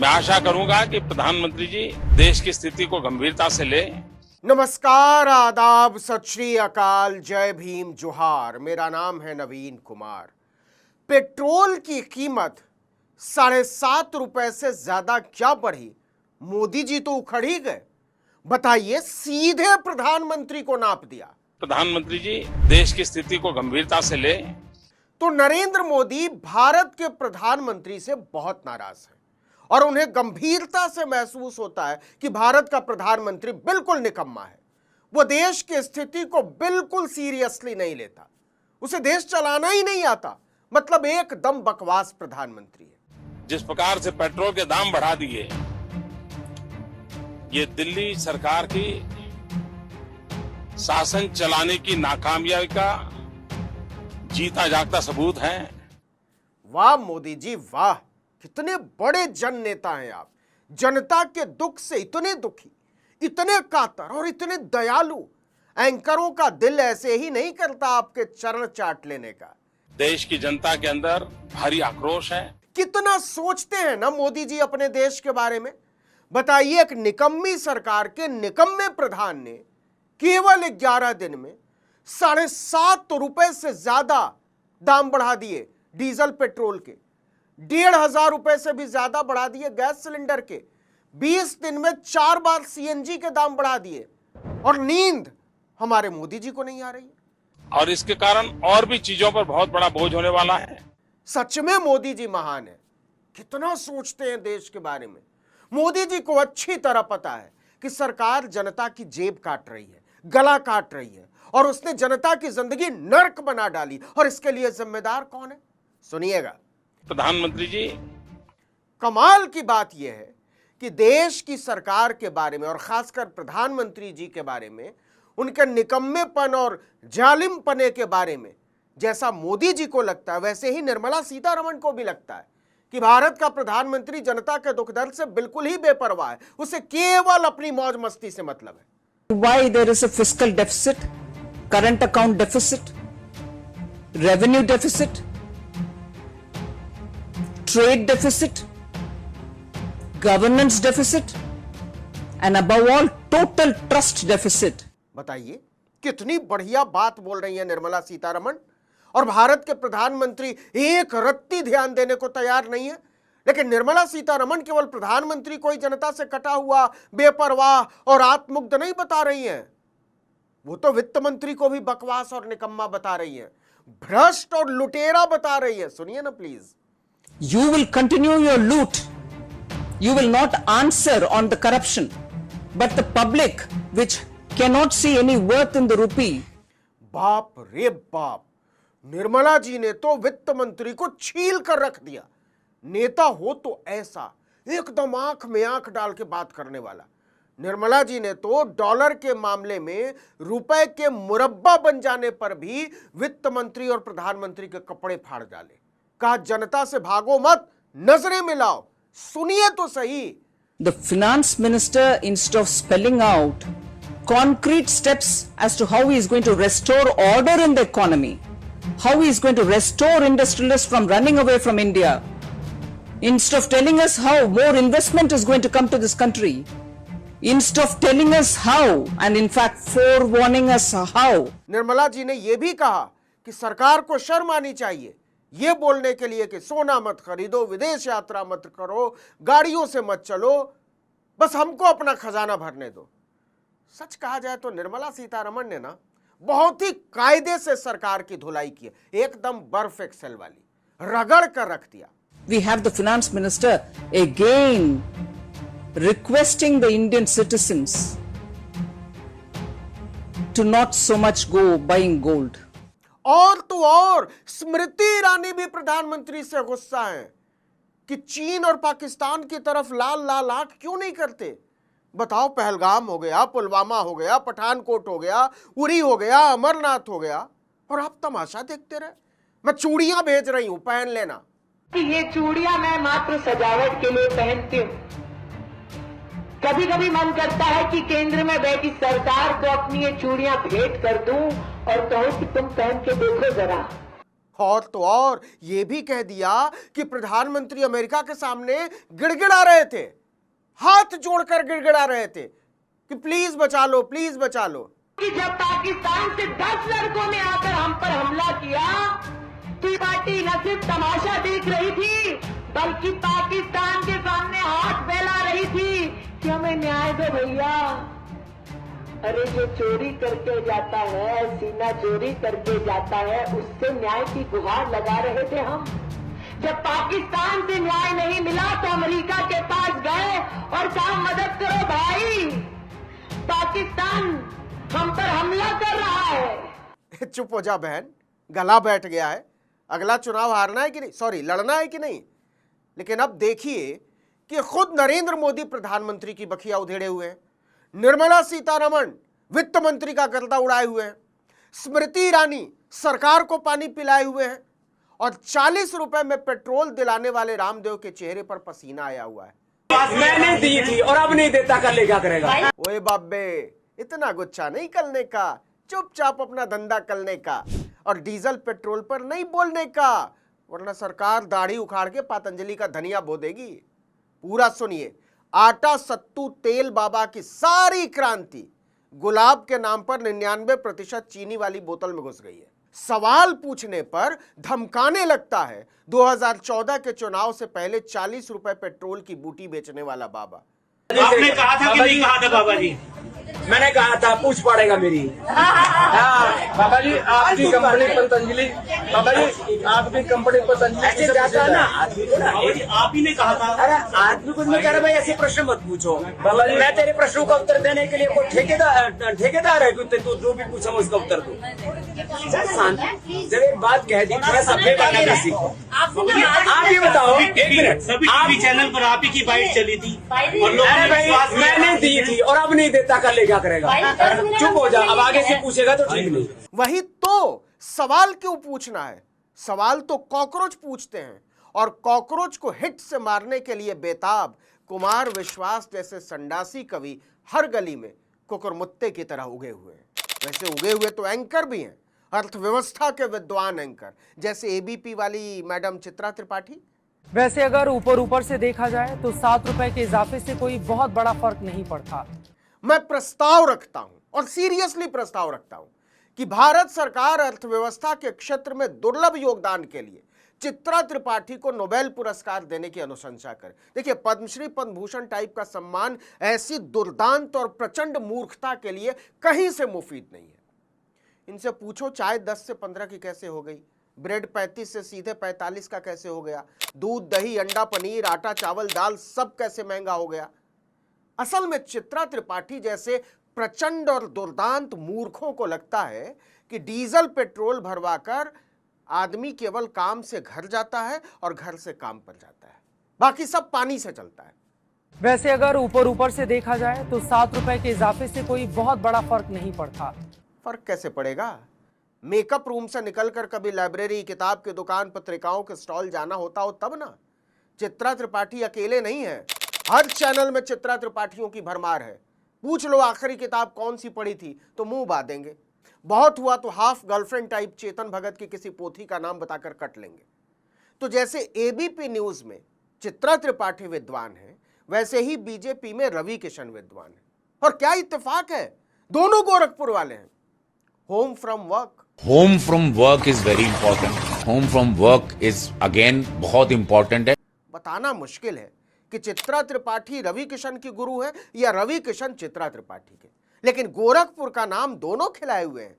मैं आशा करूंगा कि प्रधानमंत्री जी देश की स्थिति को गंभीरता से लें। नमस्कार, आदाब, सत श्री अकाल, जय भीम, जोहार। मेरा नाम है नवीन कुमार। पेट्रोल की कीमत 7.5 रुपए से ज्यादा क्या बढ़ी? मोदी जी तो उखड़ ही गए। बताइए, सीधे प्रधानमंत्री को नाप दिया। प्रधानमंत्री जी देश की स्थिति को गंभीरता से लें। तो नरेंद्र मोदी भारत के प्रधानमंत्री से बहुत नाराज हैं और उन्हें गंभीरता से महसूस होता है कि भारत का प्रधानमंत्री बिल्कुल निकम्मा है। वो देश की स्थिति को बिल्कुल सीरियसली नहीं लेता, उसे देश चलाना ही नहीं आता, मतलब एकदम बकवास प्रधानमंत्री है। जिस प्रकार से पेट्रोल के दाम बढ़ा दिए, ये दिल्ली सरकार की शासन चलाने की नाकामयाबी का जीता जागता सबूत है। वाह मोदी जी वाह, कितने बड़े जन नेता हैं आप। जनता के दुख से इतने दुखी, इतने कातर और इतने दयालु। एंकरों का दिल ऐसे ही नहीं करता आपके चरण चाट लेने का। देश की जनता के अंदर भारी आक्रोश है। कितना सोचते हैं ना मोदी जी अपने देश के बारे में। बताइए, एक निकम्मी सरकार के निकम्मे प्रधान ने केवल 11 दिन में 7.5 रुपए से ज्यादा दाम बढ़ा दिए डीजल पेट्रोल के, 1,500 रुपए से भी ज्यादा बढ़ा दिए गैस सिलेंडर के, 20 दिन में 4 बार सीएनजी के दाम बढ़ा दिए। और नींद हमारे मोदी जी को नहीं आ रही है और इसके कारण और भी चीजों पर बहुत बड़ा बोझ होने वाला है। सच में मोदी जी महान है। कितना सोचते हैं देश के बारे में। मोदी जी को अच्छी तरह पता है कि सरकार जनता की जेब काट रही है, गला काट रही है और उसने जनता की जिंदगी नर्क बना डाली। और इसके लिए जिम्मेदार कौन है? सुनिएगा। प्रधानमंत्री जी, कमाल की बात यह है कि देश की सरकार के बारे में और खासकर प्रधानमंत्री जी के बारे में, उनके निकम्मेपन और जालिमपने के बारे में जैसा मोदी जी को लगता है, वैसे ही निर्मला सीतारमण को भी लगता है कि भारत का प्रधानमंत्री जनता के दुख दर्द से बिल्कुल ही बेपरवाह है। उसे केवल अपनी मौज मस्ती से मतलब है। Why there is a fiscal deficit, current account deficit, revenue deficit, trade deficit, governance deficit, and above all, total trust deficit. बताइए, कितनी बढ़िया बात बोल रही है निर्मला सीतारमण। और भारत के प्रधानमंत्री एक रत्ती ध्यान देने को तैयार नहीं है। लेकिन निर्मला सीतारमण केवल प्रधानमंत्री को ही जनता से कटा हुआ, बेपरवाह और आत्ममुग्ध नहीं बता रही हैं, वो तो वित्त मंत्री को भी बकवास और निकम्मा बता रही है, भ्रष्ट और लुटेरा बता रही है। सुनिए ना please. You will continue your loot. You will not answer on the corruption. But the public, which cannot see any worth in the rupee. बाप रे बाप, निर्मला जी ने तो वित्त मंत्री को छील कर रख दिया। नेता हो तो ऐसा, एकदम आंख में आंख डाल के बात करने वाला। निर्मला जी ने तो डॉलर के मामले में रुपए के मुरब्बा बन जाने पर भी वित्त मंत्री और प्रधानमंत्री के कपड़े फाड़ डाले। कहा, जनता से भागो मत, नजरें मिलाओ। सुनिए तो सही। The finance minister, instead of spelling out concrete steps as to how he is going to restore order in the economy, how he is going to restore industrialists from running away from India, instead of telling us how more investment is going to come to this country, instead of telling us how, and in fact forewarning us how. Nirmala ji ने यह भी कहा कि सरकार को शर्म आनी चाहिए ये बोलने के लिए कि सोना मत खरीदो, विदेश यात्रा मत करो, गाड़ियों से मत चलो, बस हमको अपना खजाना भरने दो। सच कहा जाए तो निर्मला सीतारमण ने ना बहुत ही कायदे से सरकार की धुलाई की, एकदम बर्फ एक्सेल वाली, रगड़ कर रख दिया। We have the finance minister again requesting the Indian citizens to not so much go buying gold. और तो और स्मृति ईरानी भी प्रधानमंत्री से गुस्सा है कि चीन और पाकिस्तान की तरफ लाल लाल आंख क्यों नहीं करते। बताओ, पहलगाम हो गया, पुलवामा हो गया, पठानकोट हो गया, उरी हो गया, अमरनाथ हो गया, और आप तमाशा देखते रहे। मैं चूड़ियां भेज रही हूं, पहन लेना। ये चूड़ियां मैं मात्र सजावट के लिए पहनती हूँ। कभी कभी मन करता है कि केंद्र में बैठी सरकार को अपनी ये चूड़ियां भेंट कर दूं और कहूं कि तुम पहन के देखो जरा। और तो और ये भी कह दिया कि प्रधानमंत्री अमेरिका के सामने गिड़गिड़ा रहे थे, हाथ जोड़कर गिड़गिड़ा रहे थे कि प्लीज बचा लो, प्लीज बचा लो। कि जब पाकिस्तान से 10 लड़कों ने आकर हम पर हमला किया तो ये पार्टी न सिर्फ तमाशा देख रही थी बल्कि पाकिस्तान के सामने हाथ फैला रही थी कि हमें न्याय दो भैया। अरे जो चोरी करके जाता है, सीना चोरी करके जाता है, उससे न्याय की गुहार लगा रहे थे हम। जब पाकिस्तान से न्याय नहीं मिला तो अमेरिका के पास गए और कहा मदद करो भाई, पाकिस्तान हम पर हमला कर रहा है। चुप हो जा बहन, गला बैठ गया है। अगला चुनाव हारना है कि नहीं, सॉरी लड़ना है कि नहीं। लेकिन अब देखिए कि खुद नरेंद्र मोदी प्रधानमंत्री की बखिया उधेड़े हुए हैं, निर्मला सीतारमण वित्त मंत्री का गर्दा उड़ाए हुए हैं, स्मृति ईरानी सरकार को पानी पिलाए हुए हैं और 40 रुपए में पेट्रोल दिलाने वाले रामदेव के चेहरे पर पसीना आया हुआ है। मैंने दी थी और अब नहीं देता, कर ले क्या करेगा। ओए बाबे, इतना गुच्छा नहीं करने का, चुपचाप अपना धंधा करने का और डीजल पेट्रोल पर नहीं बोलने का, वरना सरकार दाढ़ी उखाड़ के पतंजलि का धनिया बो देगी। पूरा सुनिए, आटा सत्तू तेल बाबा की सारी क्रांति गुलाब के नाम पर 99% चीनी वाली बोतल में घुस गई है। सवाल पूछने पर धमकाने लगता है 2014 के चुनाव से पहले 40 रुपए पेट्रोल की बूटी बेचने वाला बाबा। आपने कहा था कि नहीं कहा था बाबा जी? मैंने कहा था, पूछ पड़ेगा मेरी। हाँ बाबा जी, आपकी कंपनी पतंजलि, बाबा जी आपकी कंपनी पतंजलि ऐसे जाता है ना आदमी को ना, आप ही ने कहा था। अरे आदमी को नहीं कह रहा भाई, ऐसे प्रश्न मत पूछो बाबा जी। मैं तेरे प्रश्नों का उत्तर देने के लिए कोई ठेकेदार है कि तू जो भी पूछा उसका उत्तर दो। जब एक बात कह दी, थोड़ा सभ्य बनना सीखो। आप ही बताओ, एक मिनट, सभी टीवी चैनल पर आप ही की बाइट चली थी और लोग मैंने दी थी और अब नहीं देता, कर ले क्या करेगा। चुप हो जा, अब आगे से पूछेगा तो ठीक नहीं। वही तो सवाल क्यों पूछना है, सवाल तो कॉकरोच पूछते हैं और कॉकरोच को हिट से मारने के लिए बेताब कुमार विश्वास जैसे संडासी कवि हर गली में कुकुरमुत्ते की तरह उगे हुए हैं। वैसे उगे हुए तो एंकर भी हैं, अर्थव्यवस्था के विद्वान एंकर, जैसे एबीपी वाली मैडम चित्रा त्रिपाठी। वैसे अगर ऊपर ऊपर से देखा जाए तो 7 रुपए के इजाफे से कोई बहुत बड़ा फर्क नहीं पड़ता। मैं प्रस्ताव रखता हूं और सीरियसली प्रस्ताव रखता हूं कि भारत सरकार अर्थव्यवस्था के क्षेत्र में दुर्लभ योगदान के लिए चित्रा त्रिपाठी को नोबेल पुरस्कार देने की अनुशंसा करे। देखिए, पद्मश्री पद्म भूषण टाइप का सम्मान ऐसी दुर्दांत और प्रचंड मूर्खता के लिए कहीं से मुफीद नहीं है। इनसे पूछो चाय 10 से 15 की कैसे हो गई, ब्रेड 35 से सीधे 45 का कैसे हो गया, दूध दही अंडा पनीर आटा चावल दाल सब कैसे महंगा हो गया। असल में चित्रा त्रिपाठी जैसे प्रचंड और दुर्दांत मूर्खों को लगता है कि डीजल पेट्रोल भरवाकर आदमी केवल काम से घर जाता है और घर से काम पर जाता है, बाकी सब पानी से चलता है। वैसे अगर ऊपर ऊपर से देखा जाए तो 7 रुपए के इजाफे से कोई बहुत बड़ा फर्क नहीं पड़ता। फर्क कैसे पड़ेगा? मेकअप रूम से निकलकर कभी लाइब्रेरी, किताब की दुकान, पत्रिकाओं के स्टॉल जाना होता हो तब ना। चित्रा त्रिपाठी अकेले नहीं है, हर चैनल में चित्रा त्रिपाठियों की भरमार है। पूछ लो आखिरी किताब कौन सी पढ़ी थी तो मुंह बा देंगे, बहुत हुआ तो half girlfriend type Chetan Bhagat की किसी पोथी का नाम बताकर कट लेंगे। तो जैसे एबीपी न्यूज में चित्रा त्रिपाठी विद्वान है, वैसे ही बीजेपी में रवि किशन विद्वान है। और क्या इत्तेफाक है, दोनों गोरखपुर वाले हैं। Home from work is very important. Home from work is again बहुत इंपॉर्टेंट है। बताना मुश्किल है कि चित्रा त्रिपाठी रवि किशन की गुरु है या रवि किशन चित्रा त्रिपाठी के, लेकिन गोरखपुर का नाम दोनों खिलाए हुए हैं।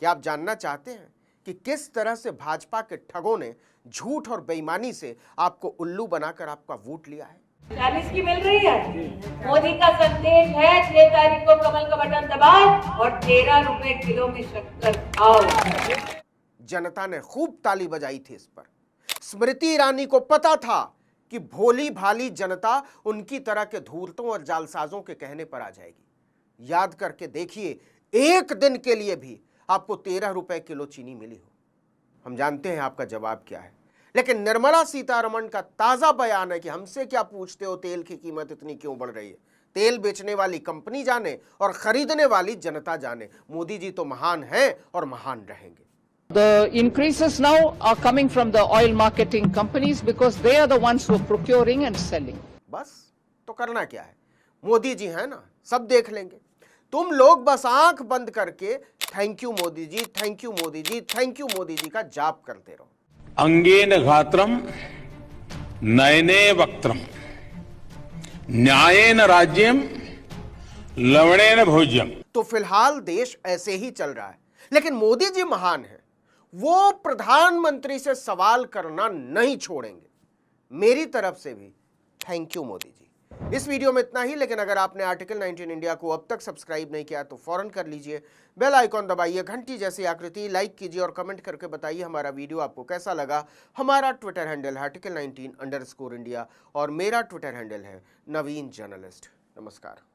क्या आप जानना चाहते हैं कि किस तरह से भाजपा के ठगों ने झूठ और बेईमानी से आपको उल्लू बनाकर आपका वोट लिया है? 40 की मिल रही है। मोदी का संदेश है 6 तारीख को कमल का बटन दबाओ और 13 रुपए किलो में शक्कर खाओ। जनता ने खूब ताली बजाई थी इस पर। स्मृति ईरानी को पता था कि भोली भाली जनता उनकी तरह के धूर्तों और जालसाजों के कहने पर आ जाएगी। याद करके देखिए, एक दिन के लिए भी आपको 13 रुपए किलो चीनी मिली हो। हम जानते हैं आपका जवाब क्या है, लेकिन निर्मला सीतारमण का ताजा बयान है कि हमसे क्या पूछते हो, तेल की कीमत इतनी क्यों बढ़ रही है। तेल बेचने वाली कंपनी जाने और खरीदने वाली जनता जाने। मोदी जी तो महान हैं और महान रहेंगे। The increases now are coming from the oil marketing companies because they are the ones who are procuring and selling. बस तो करना क्या है, मोदी जी है ना, सब देख लेंगे। तुम लोग बस आंख बंद करके thank you Modi ji, thank you Modi ji, thank you Modi ji का जाप करते रहो। अंगेन घात्रम नयने वक्त्रम न्यायेन राज्यम लवणेन भोज्यम। तो फिलहाल देश ऐसे ही चल रहा है, लेकिन मोदी जी महान हैं, वो प्रधानमंत्री से सवाल करना नहीं छोड़ेंगे। मेरी तरफ से भी थैंक यू मोदी जी। इस वीडियो में इतना ही, लेकिन अगर आपने आर्टिकल 19 इंडिया को अब तक सब्सक्राइब नहीं किया तो फौरन कर लीजिए, बेल आइकॉन दबाइए, घंटी जैसी आकृति, लाइक कीजिए और कमेंट करके बताइए हमारा वीडियो आपको कैसा लगा। हमारा ट्विटर हैंडल है article19_India और मेरा ट्विटर हैंडल है नवीन जर्नलिस्ट। नमस्कार।